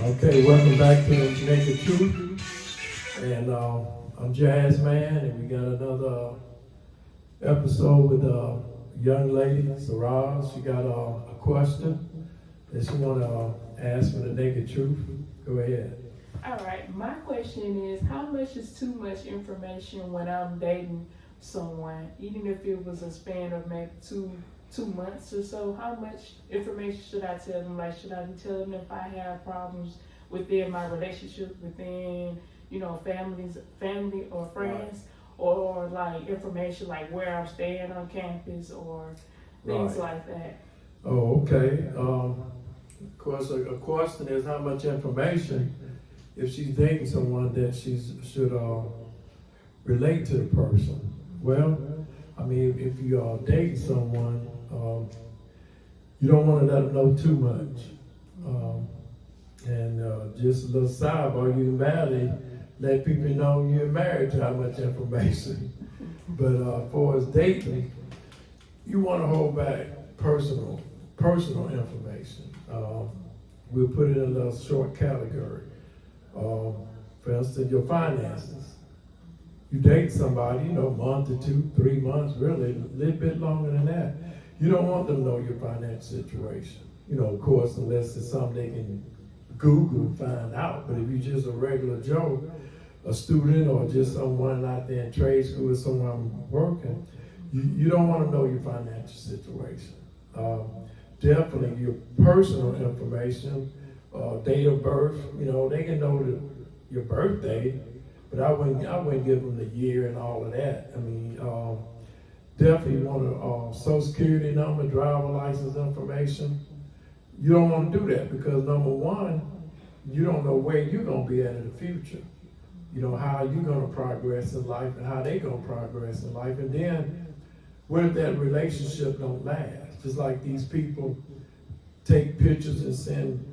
Okay, welcome back to Naked Truth. And I'm Jazz Man, and we got another episode with a young lady, Saraz. She got a question that she want to ask for the Naked Truth. Go ahead. All right, my question is how much is too much information when I'm dating someone, even if it was a span of maybe two months or so? How much information should I tell them? Like, should I be telling them if I have problems within my relationship, within family or friends, or like information like where I'm staying on campus or things Right. like that? Oh, okay. Of course, a question is how much information, if she's dating someone, that she should relate to the person. Well, I mean, if you are dating someone, you don't want to let them know too much. And just a little sidebar, you barely let people know you're married to how much information. But as far as dating, you want to hold back personal information. We'll put it in a short category. For instance, your finances. You date somebody, a month or 2, 3 months, really, a little bit longer than that. You don't want them to know your financial situation. Of course, unless it's something they can Google and find out. But if you're just a regular Joe, a student, or just someone out there in trade school or someone working, you don't want to know your financial situation. Definitely your personal information, date of birth. They can know your birthday, but I wouldn't give them the year and all of that. I mean, definitely want a Social Security number, driver license information. You don't want to do that because number one, you don't know where you're gonna be at in the future. How you're gonna progress in life and how they gonna progress in life. And then what if that relationship don't last? Just like these people take pictures and send,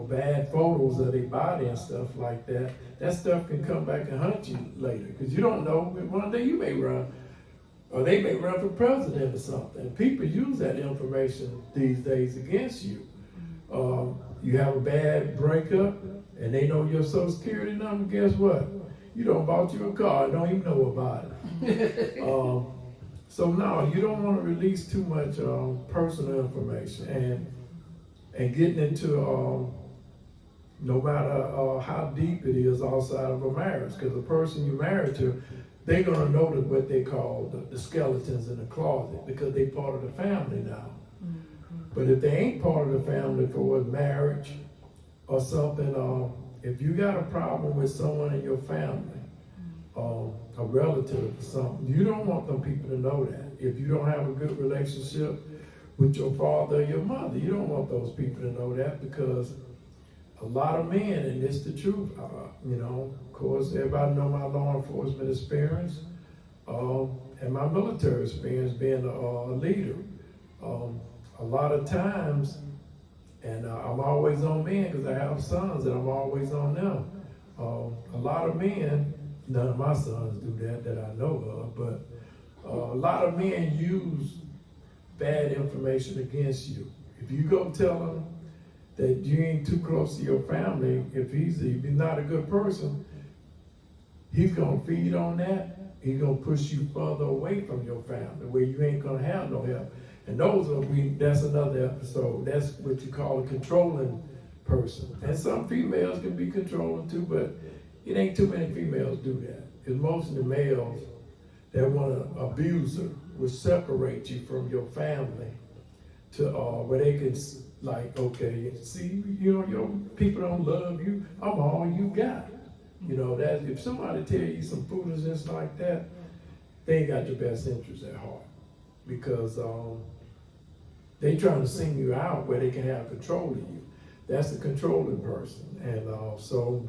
bad photos of their body and stuff like that. That stuff can come back and hunt you later because you don't know. One day you may run, or they may run for president or something. People use that information these days against you. You have a bad breakup and they know your social security number, guess what? You don't bought you a car, don't even know about it. So no, you don't want to release too much personal information and getting into no matter how deep it is outside of a marriage, because the person you're married to, they're gonna know what they call the skeletons in the closet because they part of the family now. But if they ain't part of the family for a marriage or something, if you got a problem with someone in your family, a relative or something, you don't want them people to know that. If you don't have a good relationship with your father or your mother, you don't want those people to know that because a lot of men, and it's the truth, of course, everybody know my law enforcement experience and my military experience being a leader. A lot of times, and I'm always on men because I have sons and I'm always on them. A lot of men, none of my sons do that I know of, but a lot of men use bad information against you. If you go tell them that you ain't too close to your family, if he's not a good person, he's gonna feed on that. He's gonna push you further away from your family where you ain't gonna have no help. And that's another episode. That's what you call a controlling person. And some females can be controlling too, but it ain't too many females do that. It's mostly the males that want to abuse her, will separate you from your family to where they can okay, see, your people don't love you. I'm all you got. That if somebody tell you some foolishness like that, they ain't got your best interest at heart because they trying to sing you out where they can have control of you. That's the controlling person, and so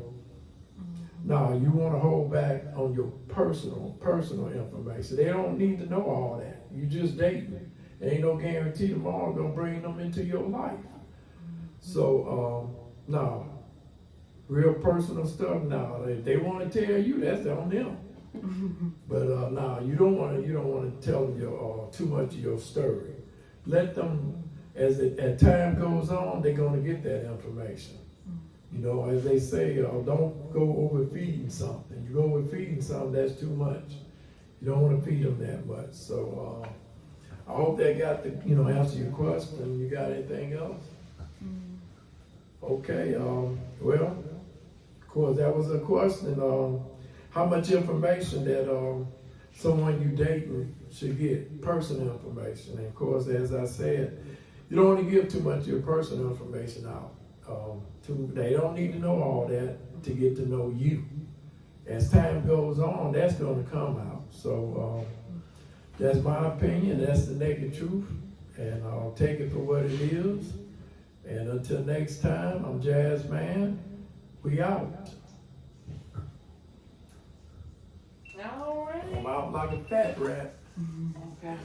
now you want to hold back on your personal information. They don't need to know all that. You just dating. There ain't no guarantee tomorrow gonna bring them into your life. So no, real personal stuff. Now, if they want to tell you, that's on them. But no, you don't want to tell them too much of your story. Let them, as time goes on, they're gonna get that information. You know, as they say, don't go overfeeding something. You go overfeeding something, that's too much. You don't want to feed them that much. So I hope that got the, answer your question. You got anything else? Okay, well, of course, that was a question. How much information that someone you dating should get, personal information. And of course, as I said, you don't want to give too much of your personal information out. They don't need to know all that to get to know you. As time goes on, that's going to come out. So that's my opinion. That's the naked truth. And I'll take it for what it is. And until next time, I'm Jazz Man. We out. All right. I'm out like a fat rat. Okay.